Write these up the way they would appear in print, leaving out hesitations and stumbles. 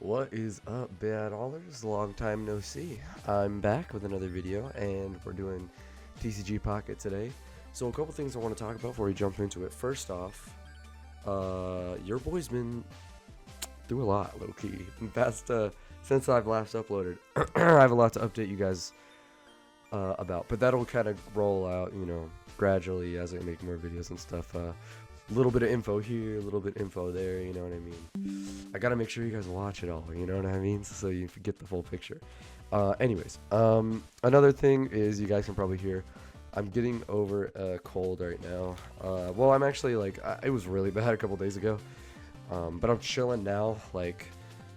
What is up, bad allers? Long time no see. I'm back with another video, and we're doing TCG Pocket today. So a couple things I want to talk about before we jump into it. First off, your boy's been through a lot, low-key. Since I've last uploaded, I have a lot to update you guys about. But that'll kind of roll out, gradually as I make more videos and stuff. A little bit of info here, a little bit of info there, you know what I mean? I gotta make sure you guys watch it all, you know what I mean? So you get the full picture. Anyways, another thing is you guys can probably hear I'm getting over a cold right now. Well, I'm actually it was really bad a couple days ago, but I'm chilling now. Like,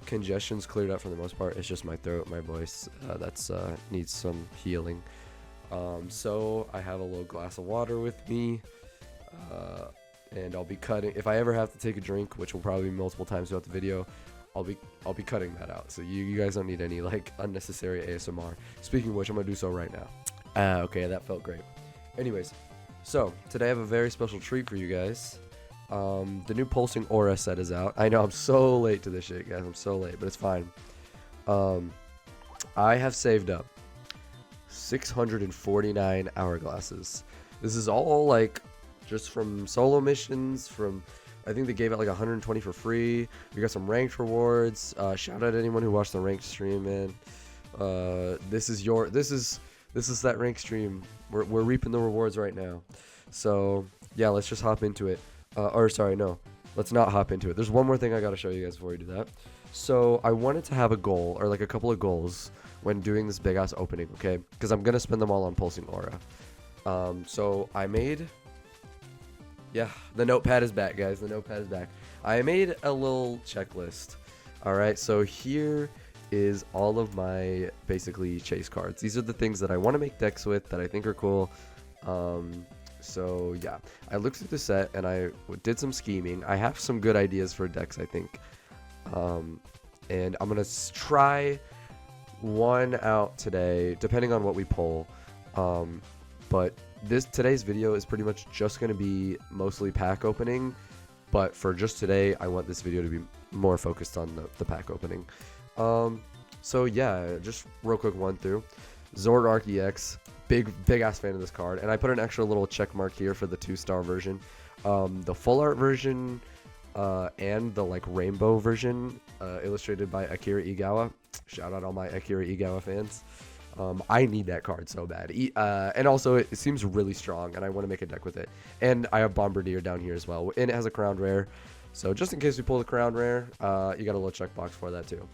congestion's cleared up for the most part. It's just my throat, my voice that's needs some healing. So I have a little glass of water with me. And I'll be cutting, if I ever have to take a drink, which will probably be multiple times throughout the video, I'll be cutting that out. So you guys don't need any unnecessary ASMR. Speaking of which, I'm gonna do so right now. Okay, that felt great. Anyways, so today I have a very special treat for you guys. The new Pulsing Aura set is out. I know I'm so late to this shit, guys. I'm so late, but it's fine. I have saved up 649 hourglasses. This is all just from solo missions. I think they gave out 120 for free. We got some ranked rewards. Shout out to anyone who watched the ranked stream, man. This is that ranked stream. We're reaping the rewards right now. So yeah, let's just hop into it. Let's not hop into it. There's one more thing I gotta show you guys before we do that. So I wanted to have a goal, or a couple of goals, when doing this big ass opening, okay? Because I'm gonna spend them all on Pulsing Aura. So I made. Yeah, the notepad is back, guys. The notepad is back. I made a little checklist. Alright, so here is all of my, basically, chase cards. These are the things that I want to make decks with that I think are cool. So, yeah. I looked through the set, and I did some scheming. I have some good ideas for decks, I think. And I'm going to try one out today, depending on what we pull. But today's video is pretty much just going to be mostly pack opening, but for just today I want this video to be more focused on the pack opening. So yeah, just real quick one through. Zord Arc EX, big ass fan of this card, and I put an extra little check mark here for the 2-star version. The full art version and the rainbow version, illustrated by Akira Igawa. Shout out all my Akira Igawa fans. I need that card so bad. And also, it seems really strong, and I want to make a deck with it. And I have Bombardier down here as well, and it has a crowned rare. So just in case we pull the crowned rare, you got a little checkbox for that too.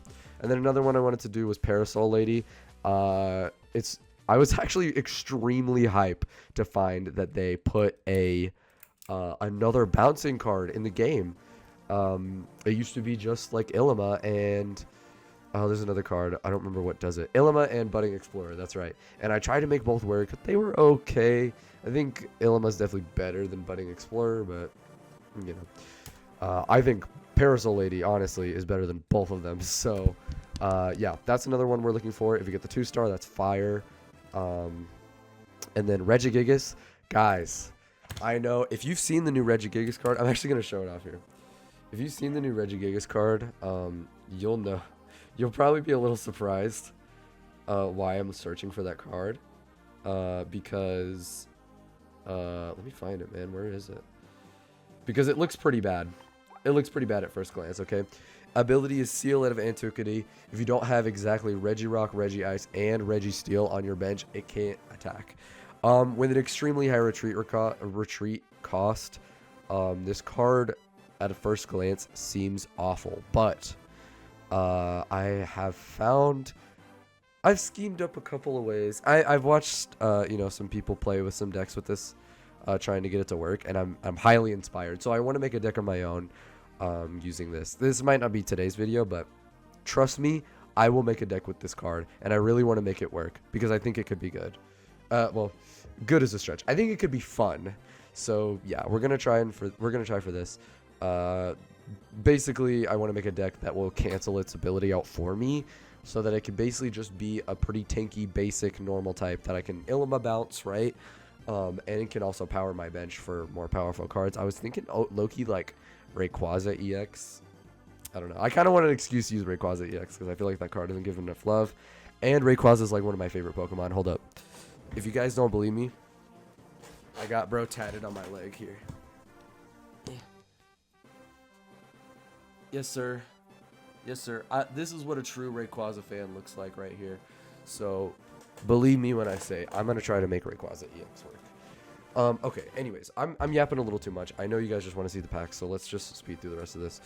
And then another one I wanted to do was Parasol Lady. I was actually extremely hype to find that they put another bouncing card in the game. It used to be just like Ilima and... Oh, there's another card. I don't remember what does it. Ilima and Budding Explorer. That's right. And I tried to make both work. They were okay. I think Illima's definitely better than Budding Explorer, but, I think Parasol Lady, honestly, is better than both of them. So, yeah, that's another one we're looking for. If you get the 2-star, that's fire. And then Regigigas. Guys, I know if you've seen the new Regigigas card, I'm actually going to show it off here. If you've seen the new Regigigas card, you'll know. You'll probably be a little surprised why I'm searching for that card. Because... let me find it, man. Where is it? Because it looks pretty bad. It looks pretty bad at first glance, okay? Ability is Seal out of Antiquity. If you don't have exactly Regirock, Regice, and Registeel on your bench, it can't attack. With an extremely high retreat cost, this card, at a first glance, seems awful. But... I've schemed up a couple of ways. I've watched, some people play with some decks with this, trying to get it to work, and I'm highly inspired. So I want to make a deck of my own, using this. This might not be today's video, but trust me, I will make a deck with this card, and I really want to make it work because I think it could be good. Well, good is a stretch. I think it could be fun. So yeah, we're gonna try for this. Basically, I want to make a deck that will cancel its ability out for me so that it can basically just be a pretty tanky, basic, normal type that I can Ilima bounce, right? And it can also power my bench for more powerful cards. I was thinking low-key Rayquaza EX I don't know. I kind of want an excuse to use Rayquaza EX because I feel like that card doesn't give him enough love. And Rayquaza is like one of my favorite Pokemon. Hold up. If you guys don't believe me, I got bro tatted on my leg here. Yes, sir. Yes, sir. This is what a true Rayquaza fan looks like right here. So, believe me when I say I'm going to try to make Rayquaza EX work. Okay, anyways, I'm yapping a little too much. I know you guys just want to see the packs, so let's just speed through the rest of this.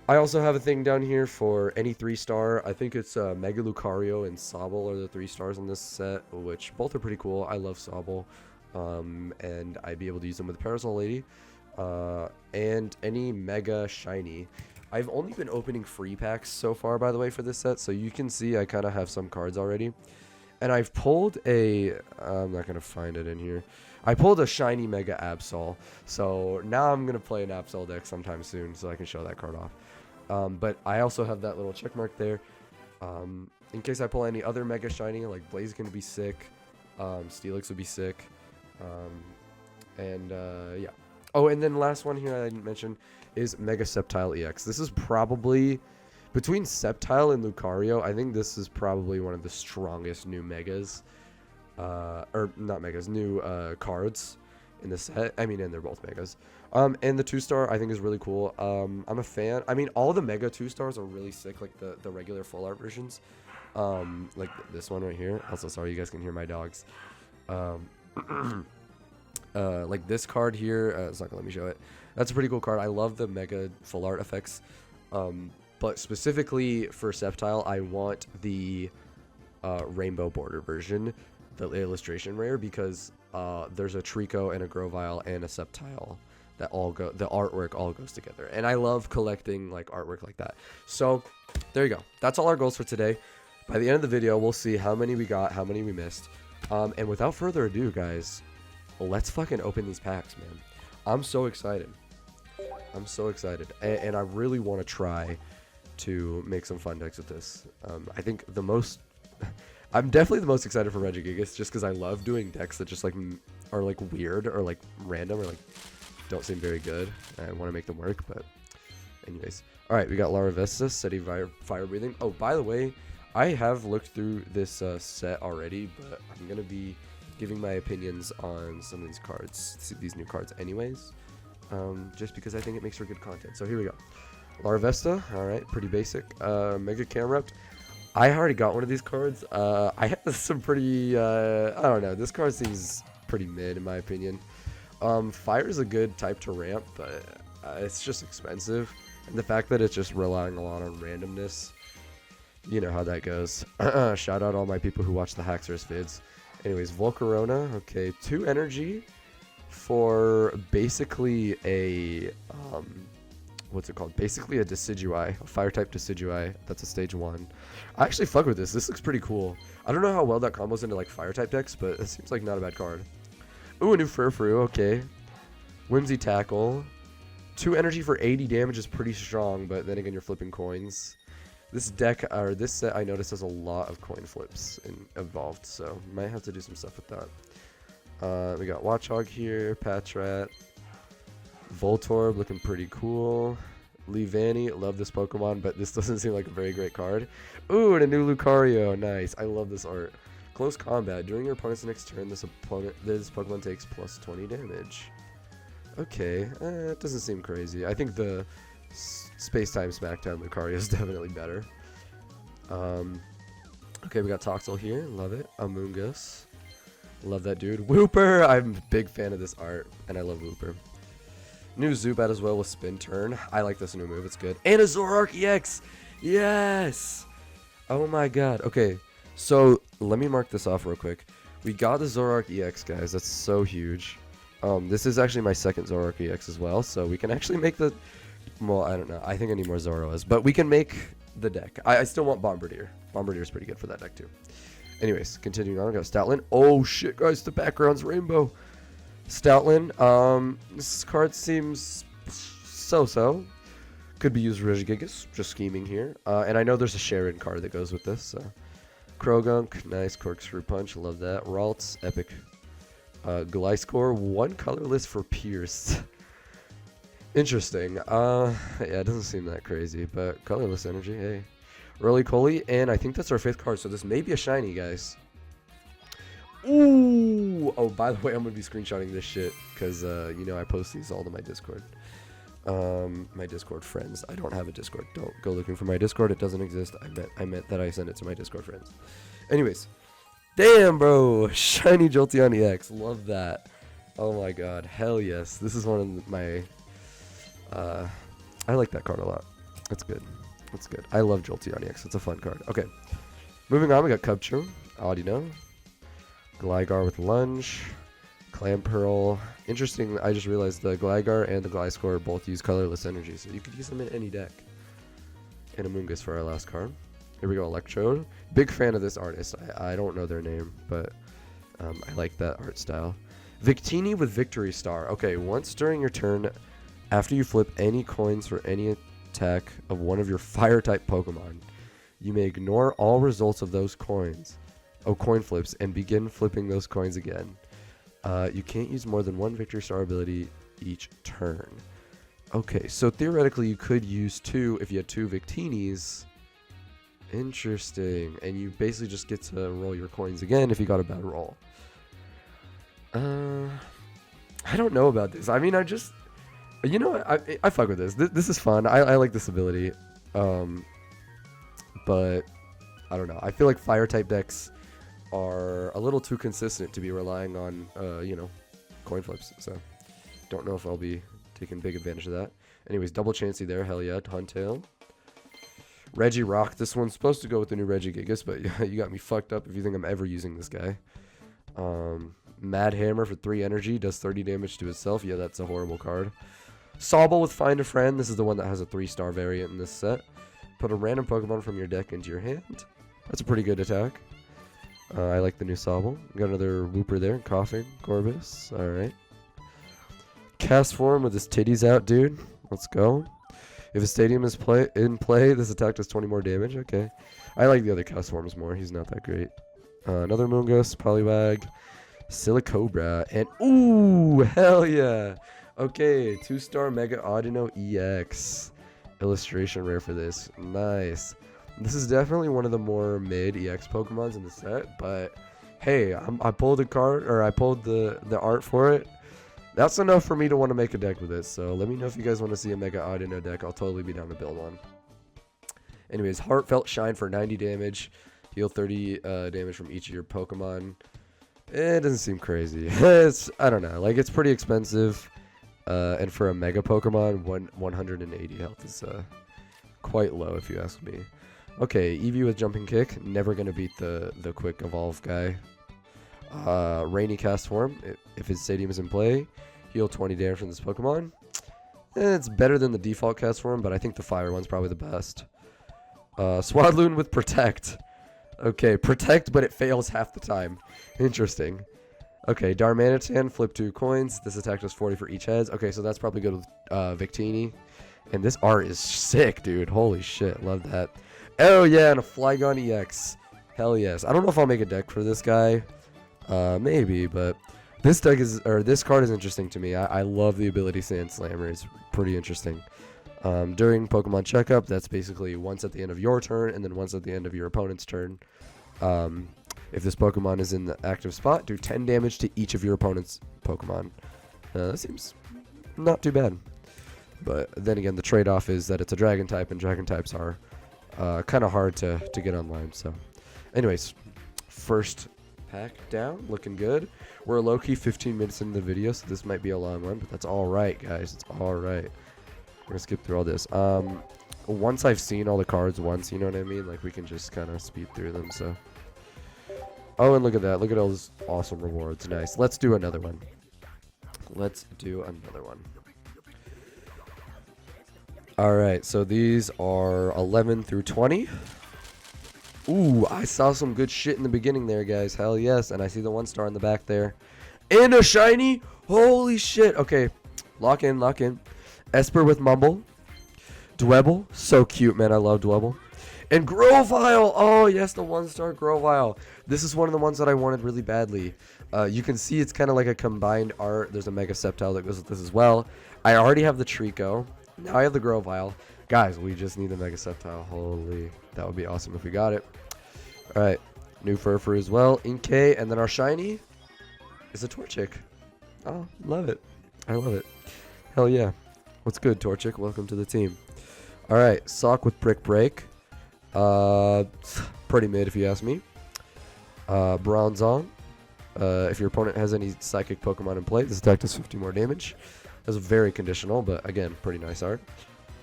I also have a thing down here for any 3-star. I think it's Mega Lucario and Sobble are the 3 stars in this set, which both are pretty cool. I love Sobble, and I'd be able to use them with Parasol Lady. And any Mega Shiny. I've only been opening free packs so far, by the way, for this set, so you can see I kind of have some cards already. And I've pulled a... I'm not going to find it in here. I pulled a shiny Mega Absol, so now I'm going to play an Absol deck sometime soon so I can show that card off. But I also have that little check mark there. In case I pull any other Mega Shiny, like Blaziken would be sick. Steelix would be sick. Yeah. Oh, and then last one here I didn't mention is Mega Sceptile EX. This is probably... Between Sceptile and Lucario, I think this is probably one of the strongest new Megas. Or not Megas, new cards in the set. I mean, and they're both Megas. And the 2-star I think is really cool. I'm a fan. I mean, all the Mega 2-stars are really sick, like the regular full art versions. Like this one right here. Also, sorry, you guys can hear my dogs. Like this card here. It's not gonna let me show it. That's a pretty cool card. I love the Mega full art effects. But specifically for Sceptile, I want the rainbow border version, the illustration rare, because there's a Trico and a Grovyle and a Sceptile that all go, the artwork all goes together. And I love collecting like artwork like that. So there you go. That's all our goals for today. By the end of the video, we'll see how many we got, how many we missed. And without further ado, guys, let's fucking open these packs, man. I'm so excited. I'm so excited. And I really want to try to make some fun decks with this. I think the most... I'm definitely the most excited for Regigigas just because I love doing decks that just like are like weird or like random or like don't seem very good. I want to make them work, but anyways. All right, we got Larvesta, Steady Fire Breathing. Oh, by the way, I have looked through this set already, but I'm going to be giving my opinions on some of these cards, these new cards anyways, just because I think it makes for good content. So here we go. Larvesta, all right, pretty basic. Mega Camerupt. I already got one of these cards. I have some pretty, I don't know. This card seems pretty mid in my opinion. Fire is a good type to ramp, but it's just expensive. And the fact that it's just relying a lot on randomness, you know how that goes. Shout out all my people who watch the Haxorus vids. Anyways, Volcarona, okay. 2 energy for basically a, what's it called? Basically a Decidueye, a fire type Decidueye. That's a stage 1. I actually fuck with this. This looks pretty cool. I don't know how well that combos into like fire type decks, but it seems like not a bad card. Ooh, a new Furfrou, okay. Whimsy Tackle. 2 energy for 80 damage is pretty strong, but then again, you're flipping coins. This deck, or this set, I noticed has a lot of coin flips involved, so might have to do some stuff with that. We got Watchog here, Patrat. Voltorb looking pretty cool. Leavanny, love this Pokemon, but this doesn't seem like a very great card. Ooh, and a new Lucario, nice. I love this art. Close combat. During your opponent's next turn, this Pokemon takes plus 20 damage. Okay, it doesn't seem crazy. I think the Space-Time Smackdown Lucario is definitely better. Okay, we got Toxel here. Love it. Amoonguss. Love that dude. Wooper! I'm a big fan of this art, and I love Wooper. New Zubat as well with Spin Turn. I like this new move. It's good. And a Zoroark EX! Yes! Oh my god. Okay, so let me mark this off real quick. We got the Zoroark EX, guys. That's so huge. This is actually my second Zoroark EX as well, so we can actually make the... Well, I don't know. I think I need more Zoroas, but we can make the deck. I still want Bombardier. Bombardier's pretty good for that deck, too. Anyways, continuing on, we got Stoutland. Oh, shit, guys. The background's rainbow. Stoutland. This card seems so-so. Could be used Regigigas. Just scheming here. And I know there's a Sharon card that goes with this. So. Krogunk. Nice. Corkscrew Punch. Love that. Ralts. Epic. Gliscor. 1 colorless for Pierce. Interesting. Yeah, it doesn't seem that crazy, but colorless energy, hey. Roly Coly, and I think that's our 5th card, so this may be a shiny, guys. Ooh! Oh, by the way, I'm gonna be screenshotting this shit, because, you know, I post these all to my Discord. My Discord friends. I don't have a Discord. Don't go looking for my Discord. It doesn't exist. I meant that I sent it to my Discord friends. Anyways. Damn, bro. Shiny Jolteon EX. Love that. Oh my god. Hell yes. This is one of my... I like that card a lot. That's good. That's good. I love Jolteon EX. It's a fun card. Okay. Moving on, we got Cubchoo. Audino. Gligar with Lunge. Clamperl. Interesting, I just realized the Gligar and the Gliscor both use colorless energy, so you could use them in any deck. And Amoonguss for our last card. Here we go, Electrode. Big fan of this artist. I don't know their name, but I like that art style. Victini with Victory Star. Okay, once during your turn, after you flip any coins for any attack of one of your Fire-type Pokemon, you may ignore all results of those coins, coin flips, and begin flipping those coins again. You can't use more than one Victory Star ability each turn. Okay, so theoretically you could use 2 if you had 2 Victinis. Interesting. And you basically just get to roll your coins again if you got a bad roll. I don't know about this. I mean, I just... You know what? I fuck with this. This is fun. I like this ability. But I don't know. I feel like Fire-type decks are a little too consistent to be relying on, you know, coin flips. So, don't know if I'll be taking big advantage of that. Anyways, double Chansey there. Hell yeah. Huntail. Regirock. This one's supposed to go with the new Regigigas, but you got me fucked up if you think I'm ever using this guy. Mad Hammer for 3 energy. Does 30 damage to itself. Yeah, that's a horrible card. Sobble with Find a Friend. This is the one that has a 3-star variant in this set. Put a random Pokemon from your deck into your hand. That's a pretty good attack. I like the new Sobble. Got another Wooper there. Coughing. Corvus. Alright. Cast Form with his titties out, dude. Let's go. If a stadium is in play, this attack does 20 more damage. Okay. I like the other Cast Forms more. He's not that great. Another Moongus. Poliwag. Silicobra. And, ooh, hell yeah. Okay, 2-star Mega Audino EX. Illustration rare for this. Nice. This is definitely one of the more mid EX Pokemons in the set, but hey, I pulled a card, or I pulled the art for it. That's enough for me to want to make a deck with it, so let me know if you guys want to see a Mega Audino deck. I'll totally be down to build one. Anyways, Heartfelt Shine for 90 damage. Heal 30 damage from each of your Pokemon. It doesn't seem crazy. I don't know, like it's pretty expensive. And for a Mega Pokemon, 180 health is quite low if you ask me. Okay, Eevee with Jumping Kick. Never going to beat the quick evolve guy. Rainy Cast Form. If his stadium is in play, heal 20 damage from this Pokemon. It's better than the default Cast Form, but I think the fire one's probably the best. Swadloon with Protect. Okay, Protect, but it fails half the time. Interesting. Okay, Darmanitan, flip 2 coins. This attack does 40 for each heads. Okay, so that's probably good with Victini. And this art is sick, dude. Holy shit, love that. Oh yeah, and a Flygon EX. Hell yes. I don't know if I'll make a deck for this guy. Maybe, but this deck is, or this card is interesting to me. I love the ability Sand Slammer. It's pretty interesting. During Pokemon Checkup, that's basically once at the end of your turn and then once at the end of your opponent's turn. If this Pokemon is in the active spot, do 10 damage to each of your opponent's Pokemon. That seems not too bad. But then again, the trade-off is that it's a Dragon type, and Dragon types are kind of hard to get online. So, anyways, first pack down, looking good. We're low-key 15 minutes into the video, so this might be a long one, but that's all right, guys. It's all right. We're gonna skip through all this. Once I've seen all the cards once, you know what I mean? Like, we can just kind of speed through them, so. Oh, and look at that. Look at all those awesome rewards. Nice. Let's do another one. Let's do another one. Alright, so these are 11 through 20. Ooh, I saw some good shit in the beginning there, guys. Hell yes. And I see the 1-star in the back there. And a shiny! Holy shit. Okay, lock in, lock in. Esper with Mumble. Dwebble. So cute, man. I love Dwebble. And Grovyle! Oh, yes, the 1-star Grovyle. This is one of the ones that I wanted really badly. You can see it's kind of like a combined art. There's a Mega Sceptile that goes with this as well. I already have the Trico. Now I have the Grovyle. Guys, we just need the Mega Sceptile. Holy, that would be awesome if we got it. All right, new Furfur as well. Inkay, and then our shiny is a Torchic. Oh, love it. I love it. Hell yeah. What's good, Torchic? Welcome to the team. All right, Sock with Brick Break. Pretty mid if you ask me. Bronzong. If your opponent has any Psychic Pokemon in play, this attack does 50 more damage. That's very conditional, but again, pretty nice art.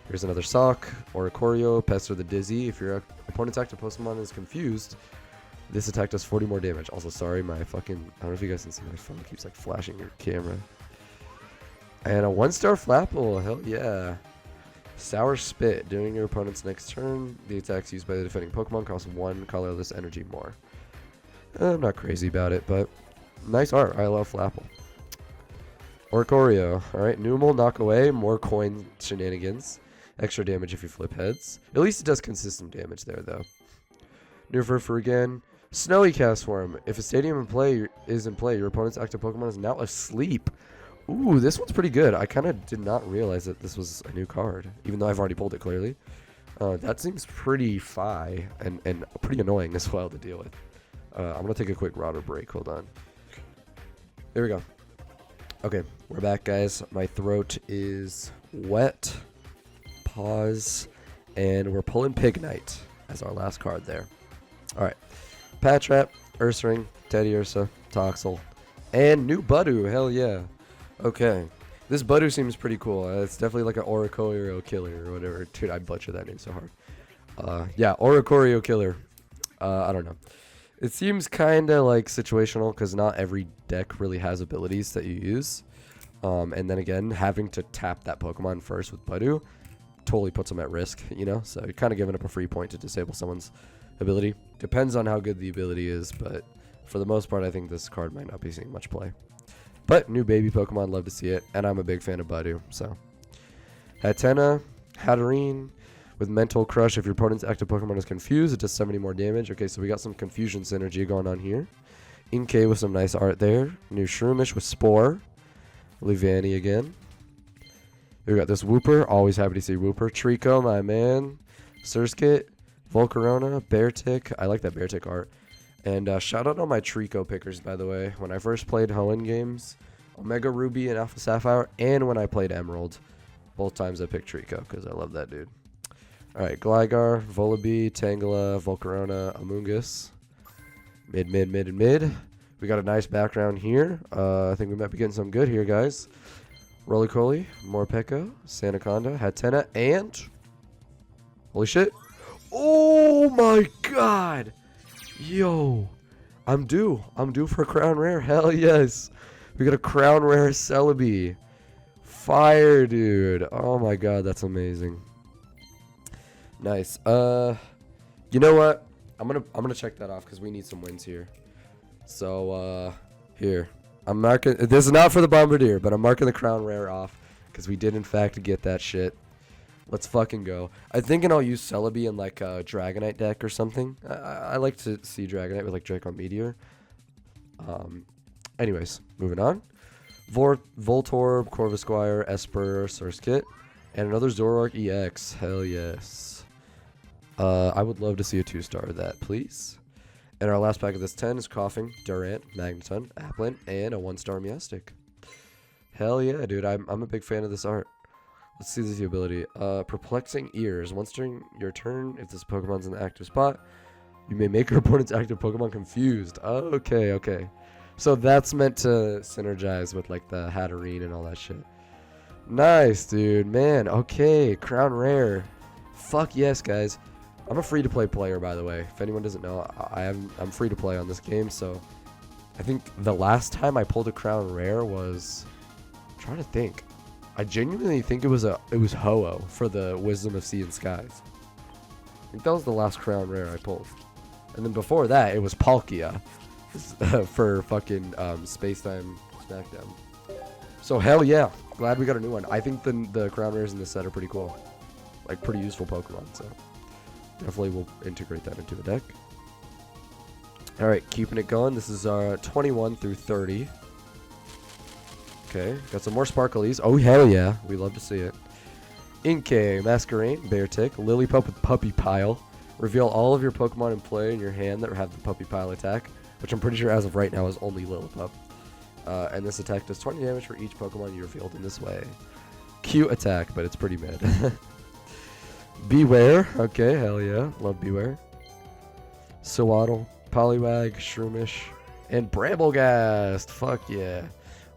Here's another Sock. Oricorio, Pester the Dizzy. If your opponent's active Pokemon is confused, this attack does 40 more damage. Also, sorry, my fucking... I don't know if you guys can see my phone keeps like flashing your camera. And a 1-star Flapple. Hell yeah. Sour Spit. During your opponent's next turn, the attacks used by the defending Pokemon cost 1 colorless energy more. I'm not crazy about it, but nice art. I love Flapple. Oricorio. Alright, Numel, knock away. More coin shenanigans. Extra damage if you flip heads. At least it does consistent damage there, though. New Furfur again. Snowy Castform. If a stadium is in play, your opponent's active Pokemon is now asleep. Ooh, this one's pretty good. I kind of did not realize that this was a new card, even though I've already pulled it clearly. That seems pretty and pretty annoying as well to deal with. I'm going to take a quick router break. Hold on. There we go. Okay, we're back, guys. My throat is wet. Pause. And we're pulling Pignite as our last card there. Alright. Pattrap, Ursaring, Teddiursa, Toxel, and new Budu. Hell yeah. Okay. This Budu seems pretty cool. It's definitely like an Oricorio killer or whatever. Dude, I butchered that name so hard. Yeah, Oricorio killer. I don't know. It seems kind of like situational because not every deck really has abilities that you use. And then again, having to tap that Pokemon first with Budu totally puts them at risk, you know? So you're kind of giving up a free point to disable someone's ability. Depends on how good the ability is, but for the most part, I think this card might not be seeing much play. But new baby Pokemon, love to see it. And I'm a big fan of Budu, so. Hatena, Hatterene. With Mental Crush, if your opponent's active Pokemon is confused, it does 70 more damage. Okay, so we got some confusion synergy going on here. Inkay with some nice art there. New Shroomish with Spore. Leavanny again. We got this Wooper. Always happy to see Wooper. Trico, my man. Surskit. Volcarona. Beartick. I like that Beartick art. And shout out on my Trico pickers, by the way. When I first played Hoenn games, Omega Ruby and Alpha Sapphire, and when I played Emerald, both times I picked Trico because I love that dude. Alright, Gligar, Volibee, Tangela, Volcarona, Amoonguss. Mid. We got a nice background here. I think we might be getting some good here, guys. Rolycoly, Morpeko, Sandaconda, Hatena, and... Holy shit. Oh my god! Yo! I'm due for a Crown Rare. Hell yes! We got a Crown Rare Celebi. Fire, dude. Oh my god, that's amazing. Nice. You know what? I'm gonna check that off because we need some wins here. So here, I'm marking. This is not for the Bombardier, but I'm marking the Crown Rare off because we did in fact get that shit. Let's fucking go. I'm thinking I'll use Celebi in like a Dragonite deck or something. I like to see Dragonite with like Draco Meteor. Anyways, moving on. Voltorb, Corvisquire, Esper, Surskit, and another Zoroark EX. Hell yes. I would love to see a 2-star of that, please. And our last pack of this 10 is Coughing, Durant, Magneton, Applin, and a 1-star Meowstic. Hell yeah, dude. I'm a big fan of this art. Let's see the ability. Perplexing Ears. Once during your turn, if this Pokemon's in the active spot, you may make your opponent's active Pokemon confused. Okay. So that's meant to synergize with like the Hatterene and all that shit. Nice, dude. Man, okay. Crown Rare. Fuck yes, guys. I'm a free-to-play player, by the way. If anyone doesn't know, I'm free to play on this game. So I think the last time I pulled a Crown Rare was... I'm trying to think. I genuinely think it was Ho-Oh for the Wisdom of Sea and Skies. I think that was the last Crown Rare I pulled. And then before that, it was Palkia for fucking Space-Time Smackdown. So hell yeah. Glad we got a new one. I think the Crown Rares in this set are pretty cool. Like pretty useful Pokemon, so definitely we'll integrate that into the deck. Alright, keeping it going. This is our 21 through 30. Okay, got some more sparklies. Oh, hell yeah. We love to see it. Inkay, Masquerain, Beartick, Lillipup with Puppy Pile. Reveal all of your Pokemon in play in your hand that have the Puppy Pile attack, which I'm pretty sure as of right now is only Lillipup. And this attack does 20 damage for each Pokemon you revealed in this way. Cute attack, but it's pretty mid. Beware. Okay, hell yeah. Love Beware. Sewaddle, Poliwag, Shroomish, and Bramblegast. Fuck yeah.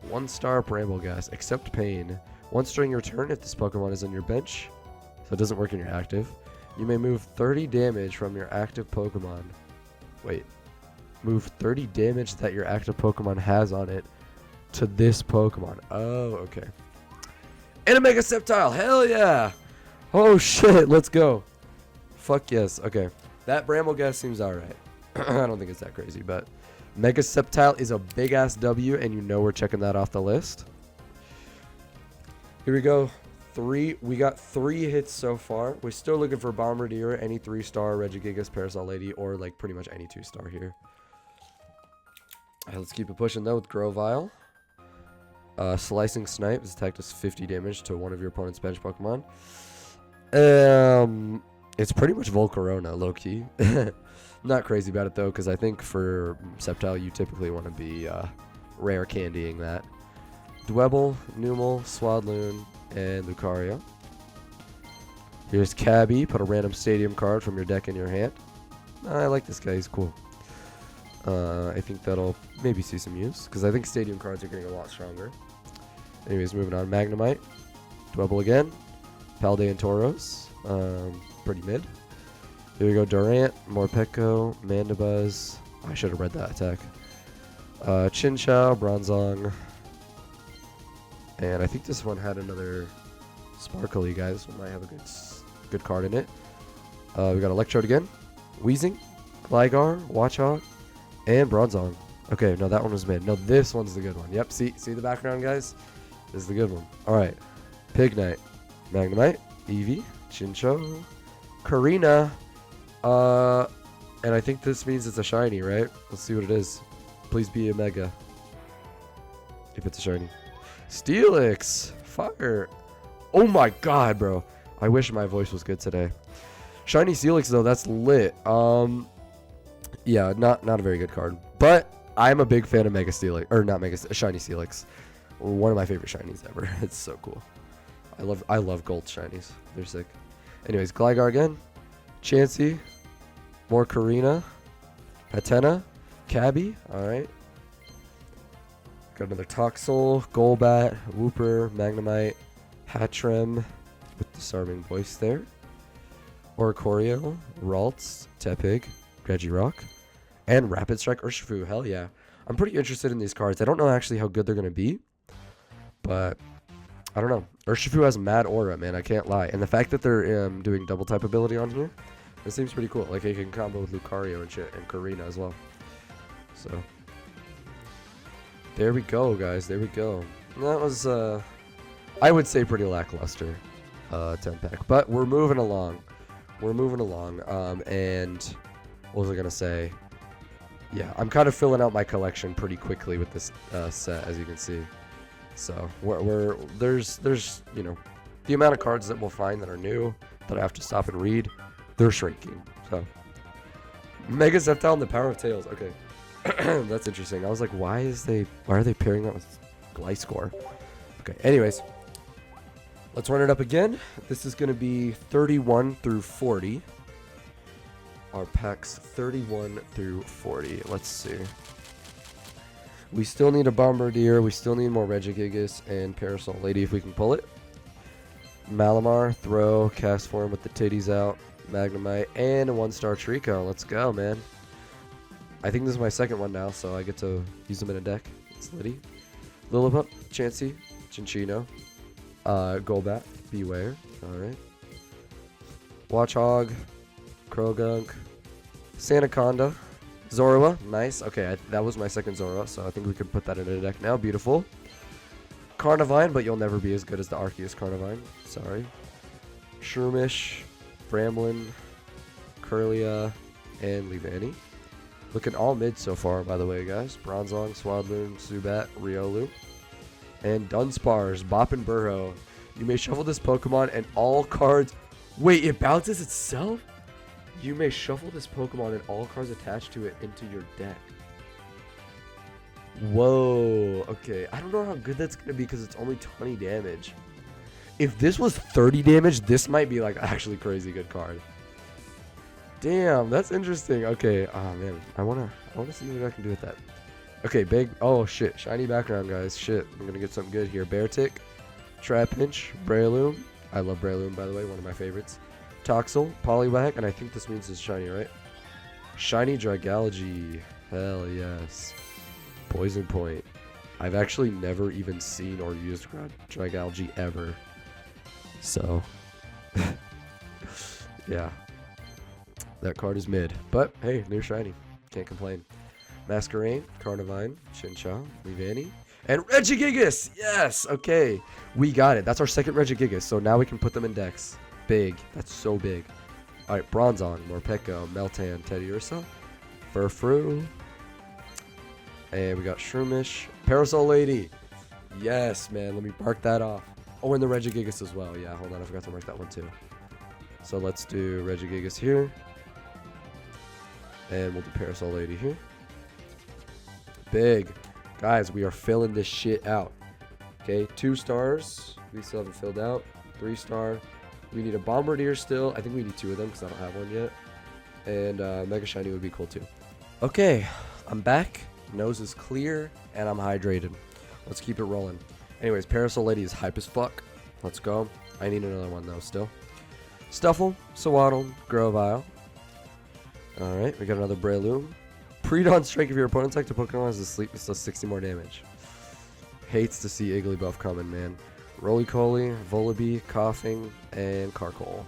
1-star Bramblegast. Accept pain. Once during your turn, if this Pokemon is on your bench, so it doesn't work in your active, you may move 30 damage from your active Pokemon. Wait. Move 30 damage that your active Pokemon has on it to this Pokemon. Oh, okay. And a Mega Sceptile. Hell yeah. Oh, shit. Let's go. Fuck yes. Okay. That Bramblegast seems alright. I don't think it's that crazy, but Mega Sceptile is a big-ass W, and you know we're checking that off the list. Here we go. We got 3 hits so far. We're still looking for Bombardier, any 3-star, Regigigas, Parasol Lady, or like pretty much any 2-star here. Let's keep it pushing though with Grovyle. Slicing Snipe. This attack does 50 damage to one of your opponent's bench Pokemon. It's pretty much Volcarona, low-key. Not crazy about it though, because I think for Sceptile you typically want to be rare candying that. Dwebble, Numel, Swadloon, and Lucario. Here's Cabby. Put a random stadium card from your deck in your hand. I like this guy. He's cool. I think that'll maybe see some use, because I think stadium cards are getting a lot stronger. Anyways, moving on. Magnemite. Dwebble again. Paldean Tauros. Pretty mid. Here we go. Durant, Morpeko, Mandibuzz. I should have read that attack. Chinchou, Bronzong. And I think this one had another Sparkly, guys. This one might have a good card in it. We got Electrode again. Weezing, Gligar, Watchog, and Bronzong. Okay, no, that one was mid. No, this one's the good one. Yep, see the background, guys? This is the good one. Alright. Pignite, Magnemite, Eevee, Chinchou, Karina. And I think this means it's a shiny, right? Let's see what it is. Please be a Mega. If it's a shiny. Steelix! Fire! Oh my god, bro. I wish my voice was good today. Shiny Steelix, though, that's lit. Yeah, not a very good card. But I'm a big fan of Mega Steelix. Or not Mega, Shiny Steelix. One of my favorite shinies ever. It's so cool. I love gold shinies. They're sick. Anyways, Gligar again. Chansey. More Karina. Patena. Cabby. Alright. Got another Toxel, Golbat, Wooper, Magnemite, Hattrem with disarming voice there. Oricorio, Ralts, Tepig, Regirock, and Rapid Strike Urshifu. Hell yeah. I'm pretty interested in these cards. I don't know actually how good they're going to be, but I don't know. Urshifu has mad aura, man. I can't lie. And the fact that they're doing double type ability on here, it seems pretty cool. Like, it can combo with Lucario and shit, and Karina as well. So there we go, guys. There we go. That was, I would say, pretty lackluster 10-pack. But we're moving along. We're moving along. And what was I going to say? Yeah, I'm kind of filling out my collection pretty quickly with this set, as you can see. So there's you know, the amount of cards that we'll find that are new that I have to stop and read, they're shrinking. So Mega Sceptile and the Power of Tails. Okay. That's interesting. I was like, why are they pairing that with Gliscor? Okay, anyways. Let's run it up again. This is going to be 31 through 40. Our packs 31 through 40. Let's see. We still need a Bombardier. We still need more Regigigas and Parasol Lady if we can pull it. Malamar, throw, cast form with the titties out. Magnemite, and a 1-star Trico. Let's go, man. I think this is my second one now, so I get to use them in a deck. It's Liddy. Lillipup, Chansey, Chinchino, Golbat, Beware. Alright. Watchog, Krogunk, Sandaconda, Zorua. Nice. Okay, that was my second Zorua, so I think we could put that in a deck now. Beautiful. Carnivine, but you'll never be as good as the Arceus Carnivine. Sorry. Shroomish, Bramblin, Curlia, and Leavanny. Looking all mid so far, by the way, guys. Bronzong, Swadloon, Zubat, Riolu. And Dunsparce, Bop and Burrow. You may shuffle this Pokemon and all cards... Wait, it bounces itself? You may shuffle this Pokemon and all cards attached to it into your deck. Whoa. Okay, I don't know how good that's going to be because it's only 20 damage. If this was 30 damage, this might be like actually crazy good card. Damn, that's interesting. Okay, oh man, I wanna see what I can do with that. Okay, big. Oh shit, shiny background, guys. Shit, I'm gonna get something good here. Beartick, Trapinch, Breloom. I love Breloom, by the way, one of my favorites. Toxel, Poliwag, and I think this means it's shiny, right? Shiny Dragalogy. Hell yes. Poison Point. I've actually never even seen or used Dragalogy ever. So, yeah. That card is mid. But, hey, new shiny. Can't complain. Masquerain, Carnivine, Chinchou, Leavanny, and Regigigas! Yes! Okay. We got it. That's our second Regigigas, so now we can put them in decks. Big. That's so big. Alright, Bronzong, Morpeko, Meltan, Teddiursa, Furfrou, and we got Shroomish, Parasol Lady. Yes, man. Let me mark that off. Oh, and the Regigigas as well. Yeah, hold on. I forgot to mark that one too. So let's do Regigigas here. And we'll do Parasol Lady here. Big. Guys, we are filling this shit out. Okay, 2 stars. We still haven't filled out. 3 star. We need a Bombardier still. I think we need 2 of them because I don't have one yet. And Mega Shiny would be cool too. Okay, I'm back. Nose is clear, and I'm hydrated. Let's keep it rolling. Anyways, Parasol Lady is hype as fuck. Let's go. I need another one though still. Stuffle, Sewaddle, Grovyle. Alright, we got another Breloom. Pre-dawn strike if your opponent's active Pokemon is asleep, it does 60 more damage. Hates to see Igglybuff coming, man. Roly-Poly, Volibee, Coughing, and Carkol.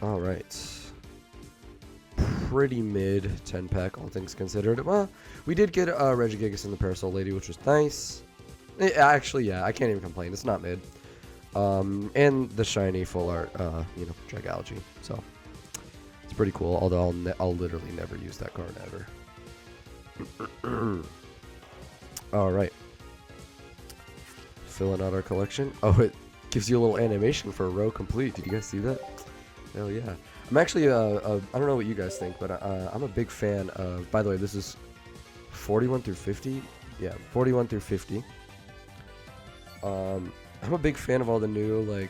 Alright. Pretty mid 10-pack, all things considered. Well, we did get Regigigas in the Parasol Lady, which was nice. Actually, yeah, I can't even complain. It's not mid. And the shiny full art, Dragalogy. So, it's pretty cool, although I'll literally never use that card ever. Alright. Filling out our collection. Oh, it gives you a little animation for a row complete. Did you guys see that? Hell yeah. I'm actually, I don't know what you guys think, but I'm a big fan of, by the way, this is 41 through 50. Yeah, 41 through 50. I'm a big fan of all the new,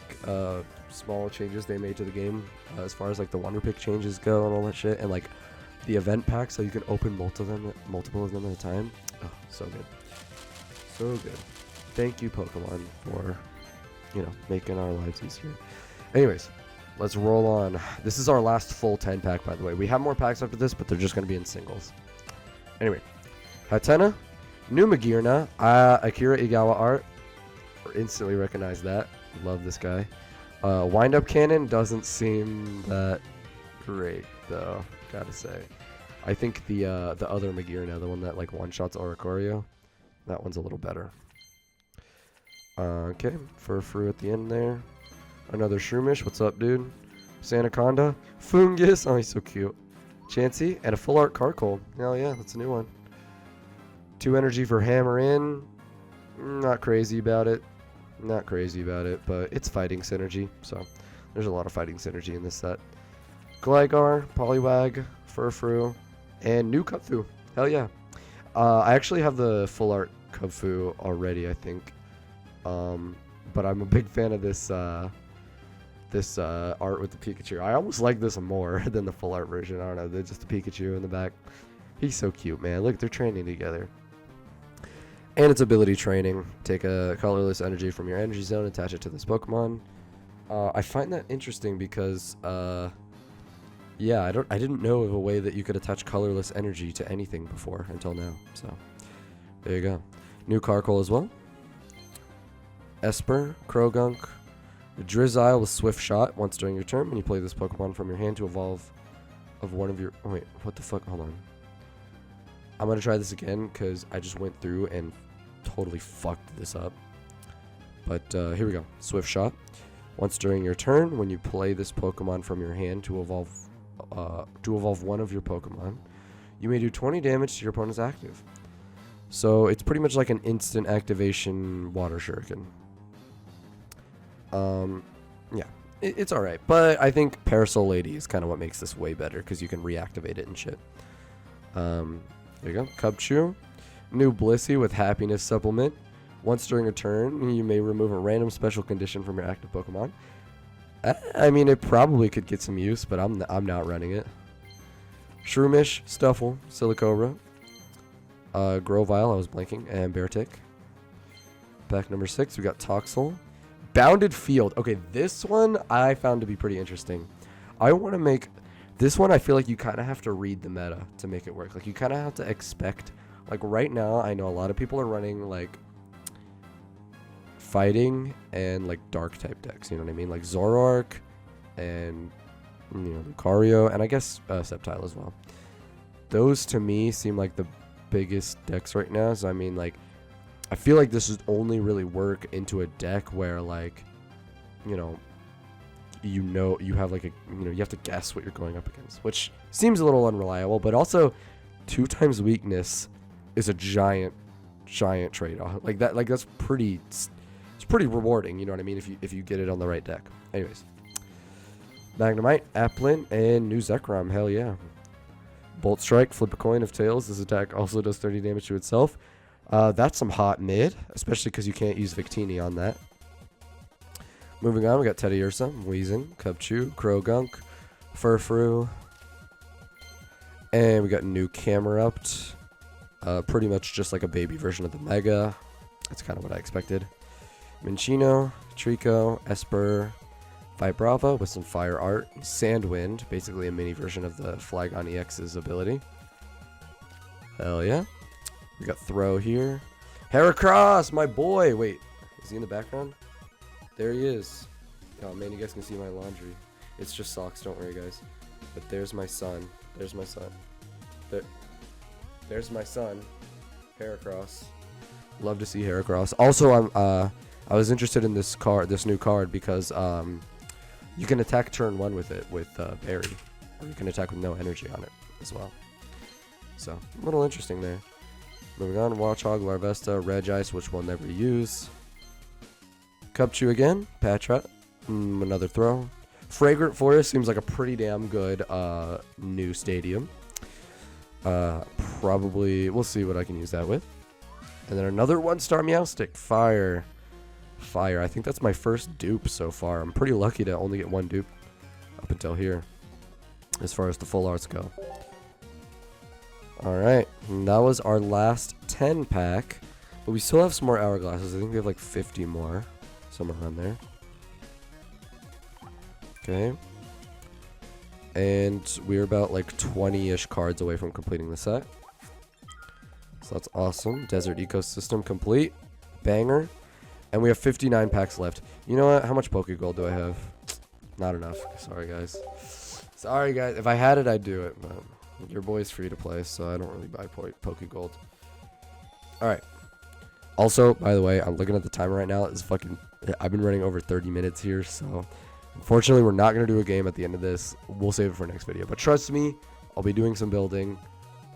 small changes they made to the game, as far as, the Wonder Pick changes go and all that shit, and, the event pack, so you can open multiple of them at a time. Oh, so good. So good. Thank you, Pokemon, for, making our lives easier. Anyways. Let's roll on. This is our last full 10-pack, by the way. We have more packs after this, but they're just going to be in singles. Anyway. Hatena, Numagirna, Akira Igawa art. Instantly recognize that. Love this guy. Wind-up Cannon doesn't seem that great, though, gotta say. I think the other Magirna, the one that, one-shots Oricorio, that one's a little better. Okay, Furfrou at the end there. Another Shroomish. What's up, dude? Sandaconda. Fungus. Oh, he's so cute. Chansey. And a full art Carkol. Hell yeah, that's a new one. 2 energy for Hammer In. Not crazy about it. Not crazy about it, but it's fighting synergy. So there's a lot of fighting synergy in this set. Gligar, Poliwag, Furfrou, and new Cubfu. Hell yeah. I actually have the full art Cubfu already, I think. But I'm a big fan of this art with the Pikachu. I almost like this more than the full art version. I don't know, they're just a Pikachu in the back. He's so cute, man. Look, they're training together. And it's ability training. Take a colorless energy from your energy zone, attach it to this Pokemon. I find that interesting because, yeah, I didn't know of a way that you could attach colorless energy to anything before until now. So, there you go. New Carkol as well. Esper, Krogunk, Drizzile with Swift Shot. Once during your turn, when you play this Pokemon from your hand to evolve of one of your... Oh, wait, what the fuck? Hold on. I'm going to try this again because I just went through and totally fucked this up. But here we go. Swift Shot. Once during your turn, when you play this Pokemon from your hand to evolve one of your Pokemon, you may do 20 damage to your opponent's active. So it's pretty much like an instant activation water shuriken. Yeah, it's all right, but I think Parasol Lady is kind of what makes this way better because you can reactivate it and shit. There you go. Cubchoo. New Blissey with Happiness Supplement. Once during a turn, you may remove a random special condition from your active Pokemon. I mean, it probably could get some use, but I'm not running it. Shroomish, Stuffle, Silicobra, Grovyle, I was blanking, and Beartic. Pack number 6, we got Toxel. Bounded Field. Okay, this one I found to be pretty interesting. I want to make... This one I feel like you kind of have to read the meta to make it work. Like, you kind of have to expect... Like, right now, I know a lot of people are running, like... Fighting and, like, Dark type decks, you know what I mean? Like, Zoroark and... You know, Lucario, and I guess Sceptile as well. Those, to me, seem like the biggest decks right now. So, I mean, like... I feel like this would only really work into a deck where, like, you have like you have to guess what you're going up against, which seems a little unreliable, but also 2 times weakness is a giant trade-off. Like that, like that's pretty, it's pretty rewarding, you know what I mean, if you get it on the right deck. Anyways, Magnemite, Applin, and new Zekrom, hell yeah. Bolt Strike, flip a coin of tails. This attack also does 30 damage to itself. That's some hot mid, especially because you can't use Victini on that. Moving on, we got Teddiursa, Weezing, Cubchoo, Croagunk, Furfrou, and we got new Camerupt. Pretty much just like a baby version of the Mega. That's kind of what I expected. Minccino, Trico, Esper, Vibrava with some Fire Art, Sandwind, basically a mini version of the Flygon EX's ability. Hell yeah. We got Throw here. Heracross, my boy. Wait, is he in the background? There he is. Oh man, you guys can see my laundry. It's just socks, don't worry guys. But there's my son. There's my son. There's my son. Heracross. Love to see Heracross. Also, I was interested in this new card, because you can attack turn 1 with it with Berry, or you can attack with no energy on it as well. So a little interesting there. Moving on, Watchog, Larvesta, Regice, which we'll never use. Cubchoo again, Patrat, another Throw. Fragrant Forest seems like a pretty damn good new stadium. Probably, we'll see what I can use that with. And then another 1-star Meowstic, Fire. I think that's my first dupe so far. I'm pretty lucky to only get 1 dupe up until here, as far as the full arts go. Alright, that was our last 10 pack, but we still have some more hourglasses. I think we have like 50 more, somewhere around there. Okay. And we're about like 20-ish cards away from completing the set. So that's awesome. Desert Ecosystem complete. Banger. And we have 59 packs left. You know what? How much Pokegold do I have? Not enough. Sorry, guys. Sorry, guys. If I had it, I'd do it, but... Your boy's free to play, so I don't really buy Pokegold. Alright. Also, by the way, I'm looking at the timer right now. I've been running over 30 minutes here, so unfortunately we're not going to do a game at the end of this. We'll save it for next video. But trust me, I'll be doing some building.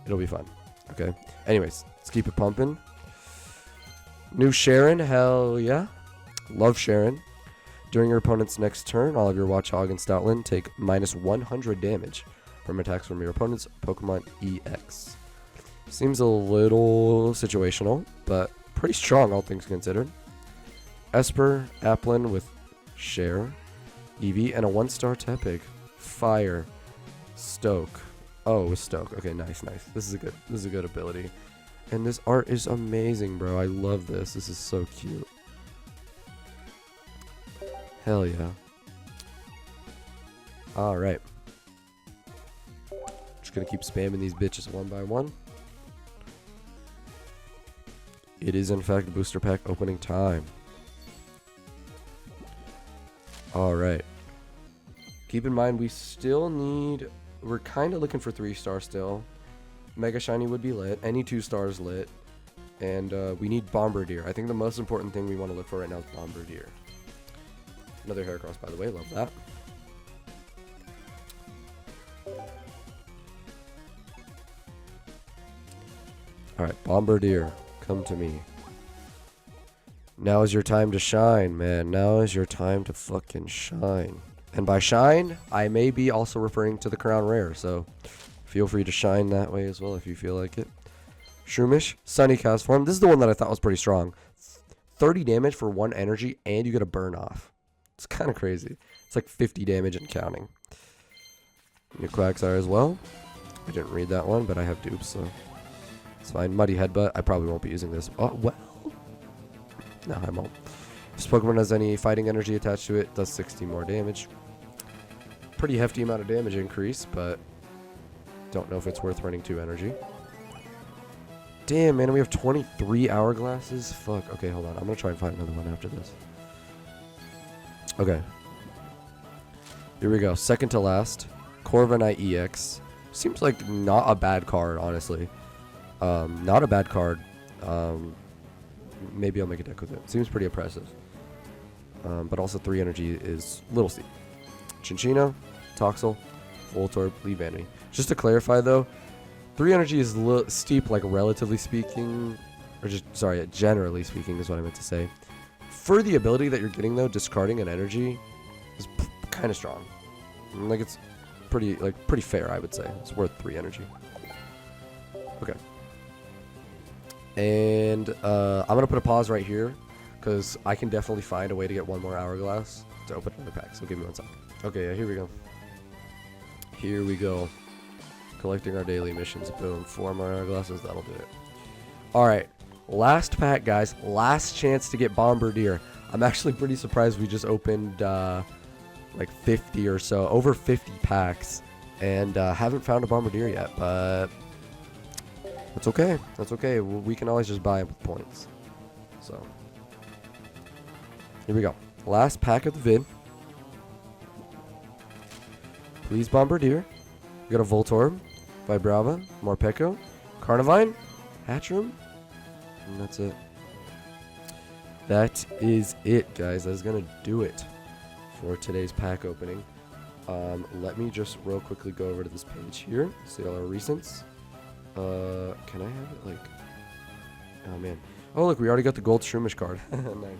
It'll be fun. Okay? Anyways, let's keep it pumping. New Sharon, hell yeah. Love Sharon. During your opponent's next turn, all of your Watchog and Stoutland take minus 100 damage from attacks from your opponent's Pokemon EX. Seems a little situational, but pretty strong, all things considered. Esper, Applin with Share, Eevee, and a 1-star Tepig. Fire. Stoke. Oh, with Stoke. Okay, nice. This is a good ability. And this art is amazing, bro. I love this. This is so cute. Hell yeah. Alright. Gonna keep spamming these bitches one by one. It is in fact booster pack opening time. Alright. Keep in mind we're kind of looking for 3-star still. Mega Shiny would be lit. Any 2 stars lit. And we need Bombardier. I think the most important thing we want to look for right now is Bombardier. Another Heracross, by the way. Love that. Alright, Bombardier. Come to me. Now is your time to shine, man. Now is your time to fucking shine. And by shine, I may be also referring to the Crown Rare, so feel free to shine that way as well if you feel like it. Shroomish, Sunny Cast Form. This is the one that I thought was pretty strong. 30 damage for 1 energy, and you get a burn off. It's kind of crazy. It's like 50 damage and counting. New Quagsire as well. I didn't read that one, but I have dupes, so it's fine. Muddy Headbutt. I probably won't be using this. Oh, well. No, I won't. If this Pokemon has any fighting energy attached to it, does 60 more damage. Pretty hefty amount of damage increase, but don't know if it's worth running 2 energy. Damn, man, we have 23 hourglasses. Fuck. Okay, hold on. I'm gonna try and find another one after this. Okay. Here we go. Second to last. Corviknight EX. Seems like not a bad card, honestly. Not a bad card. Maybe I'll make a deck with it. Seems pretty impressive. But also 3 energy is little steep. Chinchino, Toxel, Voltorb, Leavanny. Just to clarify though, 3 energy is steep, like relatively speaking, or just, sorry, generally speaking is what I meant to say. For the ability that you're getting though, discarding an energy is kind of strong. Like it's pretty fair, I would say. It's worth 3 energy. Okay. And I'm gonna put a pause right here because I can definitely find a way to get 1 more hourglass to open another pack. So give me 1 second. Okay, yeah, here we go. Here we go. Collecting our daily missions. Boom. 4 more hourglasses. That'll do it. Alright. Last pack, guys. Last chance to get Bombardier. I'm actually pretty surprised we just opened like 50 or so. Over 50 packs. And haven't found a Bombardier yet. But that's okay. That's okay. We can always just buy them with points. So. Here we go. Last pack of the vid. Please Bombardier. We got a Voltorb, Vibrava, Morpeko, Carnivine, Hatchroom, and that's it. That is it, guys. That is going to do it for today's pack opening. Let me just real quickly go over to this page here. See all our recents. Can I have it like... Oh, man. Oh, look, we already got the gold Shroomish card. Nice.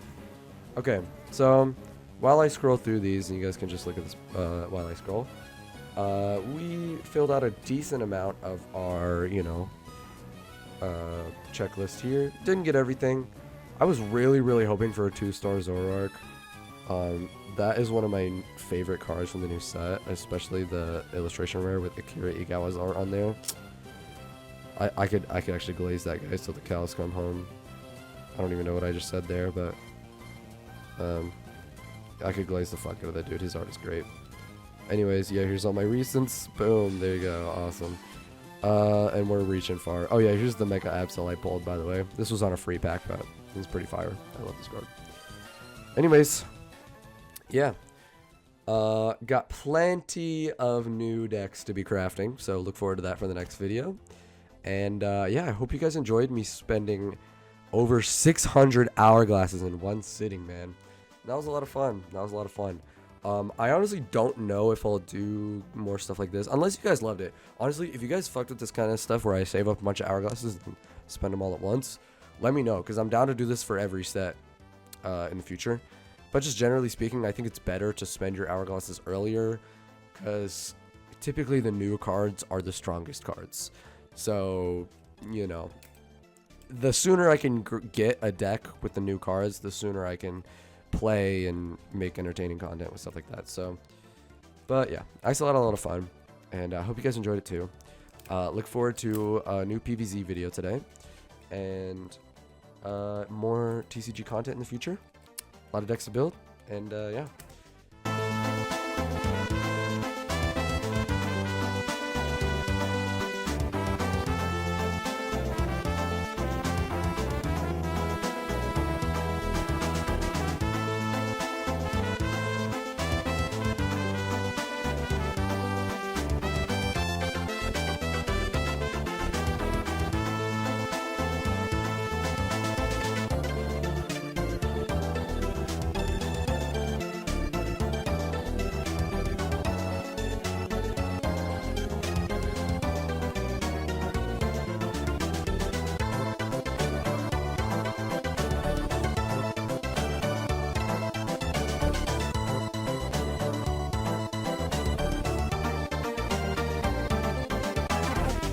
Okay, so while I scroll through these, and you guys can just look at this while I scroll. We filled out a decent amount of our, checklist here. Didn't get everything. I was really hoping for a 2-star Zoroark. That is one of my favorite cards from the new set, especially the illustration rare with Akira Igawa's art on there. I could actually glaze that guy till the cows come home. I don't even know what I just said there, but I could glaze the fuck out of that dude. His art is great. Anyways, yeah, here's all my recents. Boom, there you go. Awesome. And we're reaching far. Oh yeah, here's the Mega Absol I pulled, by the way. This was on a free pack, but it's pretty fire. I love this card. Anyways, yeah. Got plenty of new decks to be crafting, so look forward to that for the next video. And yeah, I hope you guys enjoyed me spending over 600 hourglasses in one sitting, man. That was a lot of fun. I honestly don't know if I'll do more stuff like this, unless you guys loved it. Honestly, if you guys fucked with this kind of stuff where I save up a bunch of hourglasses and spend them all at once, let me know, because I'm down to do this for every set in the future. But just generally speaking, I think it's better to spend your hourglasses earlier, because typically the new cards are the strongest cards. So, the sooner I can get a deck with the new cards, the sooner I can play and make entertaining content with stuff like that. So, but yeah, I still had a lot of fun, and I hope you guys enjoyed it too. Look forward to a new PVZ video today, and more TCG content in the future. A lot of decks to build, and yeah.